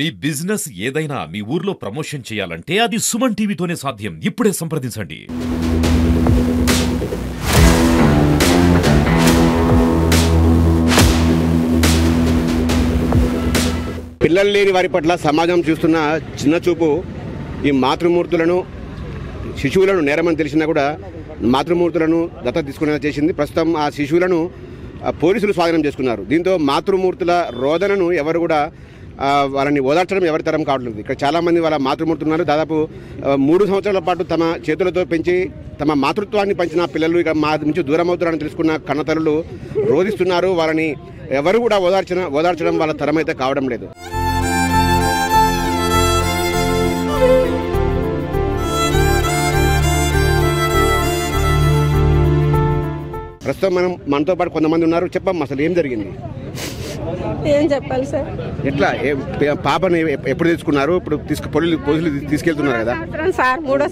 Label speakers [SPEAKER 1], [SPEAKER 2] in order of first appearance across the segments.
[SPEAKER 1] మీ business ఏదైనా మీ ఊర్లో promotion చేయాలంటే అది సుమన్ టీవీతోనే సాధ్యం. ఇప్పుడే సంప్రదించండి.
[SPEAKER 2] పిల్లలు లేని వారి పట్ల సమాజం చూస్తున్న చిన్న చూపు ఈ మాతృమూర్తులను శిశువులను నేరమని తెలిసినా కూడా మాతృమూర్తులను దత్తత తీసుకునేలా చేసింది. ప్రస్తుతం ఆ శిశువులను పోలీసులు స్వాధీనం చేసుకున్నారు. దీంతో మాతృమూర్తుల రోదనను ఎవరు కూడా వాళ్ళని ఓదార్చడం ఎవరి తరం కావట్లేదు. ఇక్కడ చాలామంది వాళ్ళ మాతృమూర్తులు ఉన్నారు. దాదాపు 3 సంవత్సరాల పాటు తమ చేతులతో పెంచి తమ మాతృత్వాన్ని పంచిన పిల్లలు ఇక మా నుంచి దూరం అవుతారని తెలుసుకున్న కన్నతల్లులు రోధిస్తున్నారు. వాళ్ళని ఎవరు కూడా ఓదార్చడం వాళ్ళ తరం అయితే కావడం లేదు. ప్రస్తుతం మనతో పాటు కొంతమంది ఉన్నారు. చెప్పమ్మా, అసలు ఏం జరిగింది?
[SPEAKER 3] ఏం చెప్పాలి సార్?
[SPEAKER 2] ఎట్లా పాపని ఎప్పుడు తీసుకున్నారు? ఇప్పుడు పోలీసులు తీసుకెళ్తున్నారు కదా
[SPEAKER 3] సార్. మూడో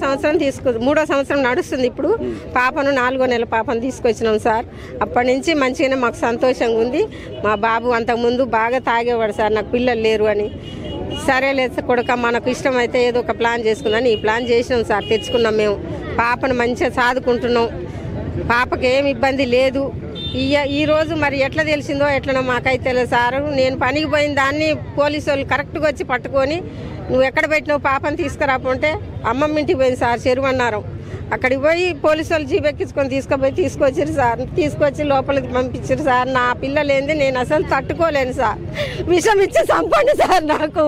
[SPEAKER 3] సంవత్సరం నడుస్తుంది. ఇప్పుడు పాపను 4వ నెల పాపను తీసుకొచ్చినాం సార్. అప్పటి నుంచి మంచిగానే మాకు సంతోషంగా ఉంది. మా బాబు అంతకుముందు బాగా తాగేవాడు సార్, నాకు పిల్లలు లేరు అని. సరే లేదు కొడుక, మనకు ఇష్టమైతే ఏదో ఒక ప్లాన్ చేసుకుందని ఈ ప్లాన్ చేసినాం సార్. తెచ్చుకున్నాం మేము. పాపను మంచిగా సాదుకుంటున్నాం. పాపకి ఏమి ఇబ్బంది లేదు. ఈ రోజు మరి ఎట్లా తెలిసిందో ఎట్లనో మాకైతే తెలియదు సార్. నేను పనికి పోయిన దాన్ని పోలీసు వాళ్ళు కరెక్ట్గా వచ్చి పట్టుకొని నువ్వు ఎక్కడ పెట్టినావు పాపని తీసుకురాకుంటే అమ్మమ్మ ఇంటికి పోయింది సార్, చెరువన్నారం. అక్కడికి పోయి పోలీసు వాళ్ళు జీబెక్కించుకొని తీసుకొచ్చారు సార్. తీసుకొచ్చి లోపలికి పంపించారు సార్. నా పిల్లలేంది నేను అసలు తట్టుకోలేను సార్. విషం ఇచ్చి చంపండి సార్. నాకు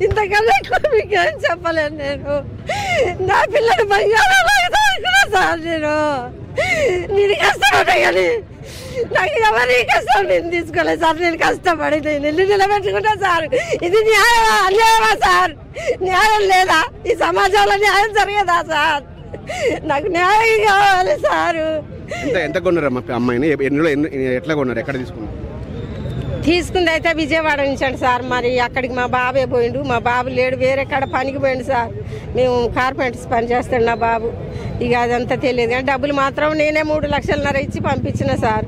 [SPEAKER 3] ఇంతకన్నా ఎక్కువ మీకు ఏం చెప్పలేను. నేను నా పిల్లలు బంగారం సార్. నేను కష్టపడ్డా కానీ నాకు ఎవరి కష్టం నేను తీసుకోలేదు సార్. నేను కష్టపడి నేను ఇల్లు నిలబెట్టుకుంటా సార్. ఇది న్యాయమా అన్యాయమా సార్? న్యాయం లేదా? ఈ సమాజంలో న్యాయం జరగదా సార్? నాకు న్యాయం కావాలి సారు.
[SPEAKER 2] ఎంత కొన్నారమ్మా అమ్మాయిని? ఎట్లా కొన్నారు? ఎక్కడ తీసుకున్నారు?
[SPEAKER 3] తీసుకుంది అయితే విజయవాడ నుంచండి సార్. మరి అక్కడికి మా బాబే పోయిండు. మా బాబు లేడు, వేరే కాడ పనికి పోయిండు సార్. మేము కార్పెంటర్స్ పని చేస్తాడు నా బాబు. ఇక అదంతా తెలియదు కానీ డబ్బులు మాత్రం నేనే 3 లక్షలన్నర ఇచ్చి పంపించిన సార్.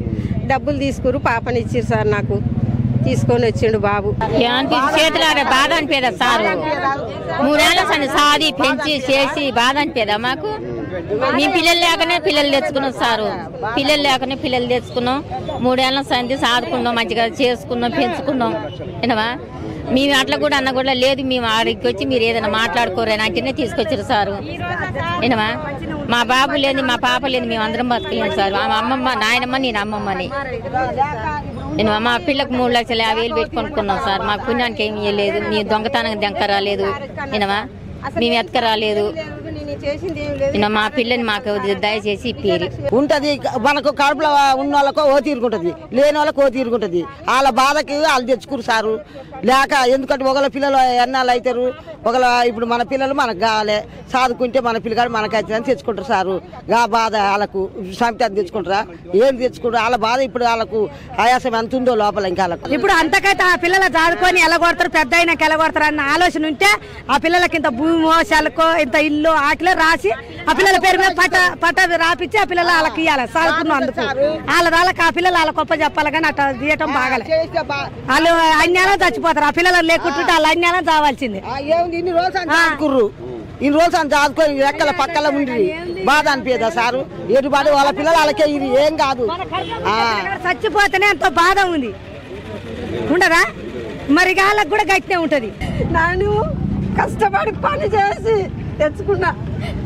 [SPEAKER 3] డబ్బులు తీసుకురు పాపని ఇచ్చిరు సార్. నాకు తీసుకొని వచ్చిండు బాబు.
[SPEAKER 4] చేతులారే బాధ అనిపేదా సార్? 3 ఏళ్ళ సాది పెంచి చేసి బాధ అనిపేదా మాకు? మేము పిల్లలు లేకనే పిల్లలు తెచ్చుకున్నాం సారు. పిల్లలు లేకనే పిల్లలు తెచ్చుకున్నాం. 3 ఏళ్ళ సంది సాదుకున్నాం, మంచిగా చేసుకున్నాం, పెంచుకున్నాం. ఏనవా మేము అట్లా కూడా అన్న కూడా లేదు. మేము ఆడికి వచ్చి మీరు ఏదైనా మాట్లాడుకోరని అంటేనే తీసుకొచ్చారు సారు. ఏనవా మా బాబు లేదు, మా పాప లేదు, మేము అందరం బతకలేము సార్. మా అమ్మమ్మ నాయనమ్మ, నేను అమ్మమ్మని. నేను మా పిల్లకు 3,50,000 పెట్టి కొనుక్కున్నాం సార్. మా పుణ్యానికి ఏమి ఇవ్వలేదు. మేము దొంగతనం దెంకరాలేదు. ఏనవా మేము ఎత్తుకరాలేదు. మా పిల్లని మాకు దయచేసి ఇప్పేరు
[SPEAKER 5] ఉంటది. మనకు కడుపులో ఉన్న వాళ్ళకో ఓ తీరుకుంటది, లేని వాళ్ళకి ఓ తీరుకుంటది. వాళ్ళ బాధకి వాళ్ళు తెచ్చుకురు సారు. లేక ఎందుకంటే ఒకళ్ళ పిల్లలు ఎన్నాళ్ళు అవుతారు, ఒకళ్ళ ఇప్పుడు మన పిల్లలు మనకు కావాలి, సాదుకుంటే మన పిల్లగాడు మనకైతే అని తెచ్చుకుంటారు సారు. గా బాధ వాళ్ళకు సంపద తెచ్చుకుంటారా? ఏం తెచ్చుకుంటారు? వాళ్ళ బాధ ఇప్పుడు వాళ్ళకు ఆయాసం ఎంత ఉందో లోపల. ఇంకా వాళ్ళకు
[SPEAKER 6] ఇప్పుడు అంతకైతే ఆ పిల్లలు చదువుకొని ఎలగొడతారు, పెద్ద అయినాక ఎలగొడతారు అన్న ఆలోచన ఉంటే ఆ పిల్లలకి ఇంత భూమో సెలకో ఇంత ఇల్లు ఆకిలో రాసి ఆ పిల్లల పేరు మీద పట్ట రాపిచ్చి ఆ పిల్లలు వాళ్ళకి ఇవ్వాలి చదువుకున్నందుకు. వాళ్ళకి ఆ పిల్లలు వాళ్ళ గొప్ప చెప్పాలి కానీ అట్లా తీయటం బాగాలే. వాళ్ళు అన్యాయం చచ్చిపోతారు. ఆ పిల్లలు లేకుంటుంటే వాళ్ళ అన్యాయం చావాల్సిందే.
[SPEAKER 5] ఇన్ని రోజులు చదువుకొని రెక్కల పక్కల ఉండి బాధ అనిపించదా సారు? ఎటుబాటు వాళ్ళ పిల్లలు వాళ్ళకే ఇది ఏం కాదు.
[SPEAKER 6] చచ్చిపోతేనే ఎంతో బాధ ఉంది ఉండదా? మరి వాళ్ళకి కూడా గట్టినే ఉంటది.
[SPEAKER 3] నేను కష్టపడి పని చేసి తెచ్చుకున్నా.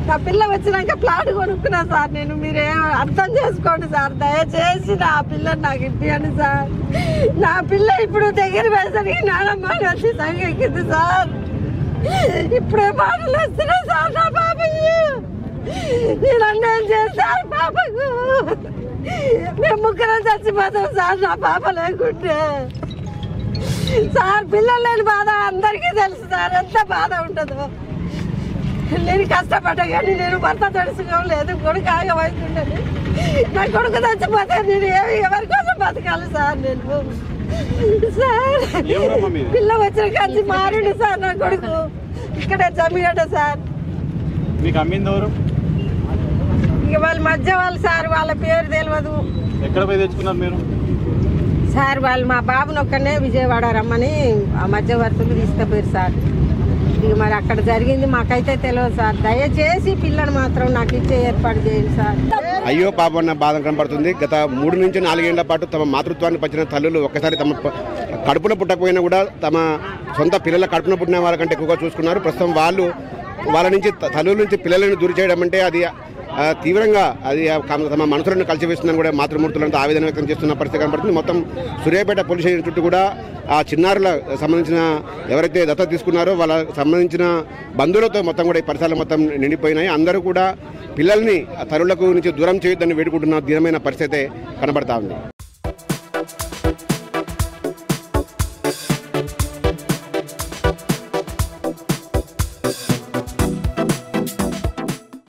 [SPEAKER 3] నా పిల్ల వచ్చినాక ప్లాట్ కొనుక్కున్నా సార్. నేను మీరేం అర్థం చేసుకోండి సార్. దయచేసి నా పిల్లని నాకు ఇప్పియండి సార్. నా పిల్ల ఇప్పుడు దగ్గర వేసరికి నానమ్మ వచ్చి సంగెక్కింది సార్. ఇప్పుడే మాటలు వస్తున్నాయి సార్. నా పాపకి నేను అన్యాయం చేస్తాను. పాపకు మేము 3 చచ్చిపోతాం సార్. నా పాప లేకుంటే సార్. పిల్లలు లేని బాధ అందరికీ తెలుసు సార్, ఎంత బాధ ఉంటుందో. నేను కష్టపడ్డా కానీ నేను భర్త తెలుసుకోలేదు. కొడుకు ఆగమైతుండని నా కొడుకు చచ్చిపోతే నేను ఎవరి కోసం బతకాలి సార్? నేను సార్ పిల్ల వచ్చిన కలిసి మారిండు సార్. నా కొడుకు ఇక్కడే జమ్మిగడ్డ సార్. ఇక వాళ్ళ మధ్య వాళ్ళు సార్, వాళ్ళ పేరు తెలియదు.
[SPEAKER 7] ఎక్కడ పోయి తెచ్చుకున్నారు మీరు?
[SPEAKER 3] సార్ వాళ్ళు మా బాబుని ఒక్కనే విజయవాడ రమ్మని ఆ మధ్యవర్తులు తీసుకుపోయారు సార్. ఇక మరి అక్కడ జరిగింది మాకైతే తెలియదు సార్. దయచేసి పిల్లని మాత్రం నాకు ఇచ్చే ఏర్పాటు చేయండి సార్.
[SPEAKER 2] అయ్యో పాపం అన్న బాధ కనపడుతుంది. గత 3 నుంచి 4 ఏళ్ల పాటు తమ మాతృత్వాన్ని పంచిన తల్లులు ఒక్కసారి తమ కడుపున పుట్టకపోయినా కూడా తమ సొంత పిల్లల కడుపున పుట్టిన వాళ్ళకంటే ఎక్కువగా చూసుకున్నారు. ప్రస్తుతం వాళ్ళ నుంచి తల్లుల నుంచి పిల్లలను దూరం చేయడం అంటే అది తీవ్రంగా అది తమ మనసులను కలిసివేస్తుందని కూడా మాతృమూర్తులంతా ఆవేదన వ్యక్తం చేస్తున్న పరిస్థితి కనపడుతుంది. మొత్తం సూర్యాపేట పోలీస్ స్టేషన్ చుట్టూ కూడా ఆ చిన్నారుల సంబంధించిన ఎవరైతే దత్తత తీసుకున్నారో వాళ్ళ సంబంధించిన బంధువులతో మొత్తం కూడా ఈ పరిసరాలు మొత్తం నిండిపోయినాయి. అందరూ కూడా పిల్లల్ని తల్లులకు నుంచి దూరం చేయొద్దని వేడుకుంటున్న దీనమైన పరిస్థితి కనబడతా ఉంది.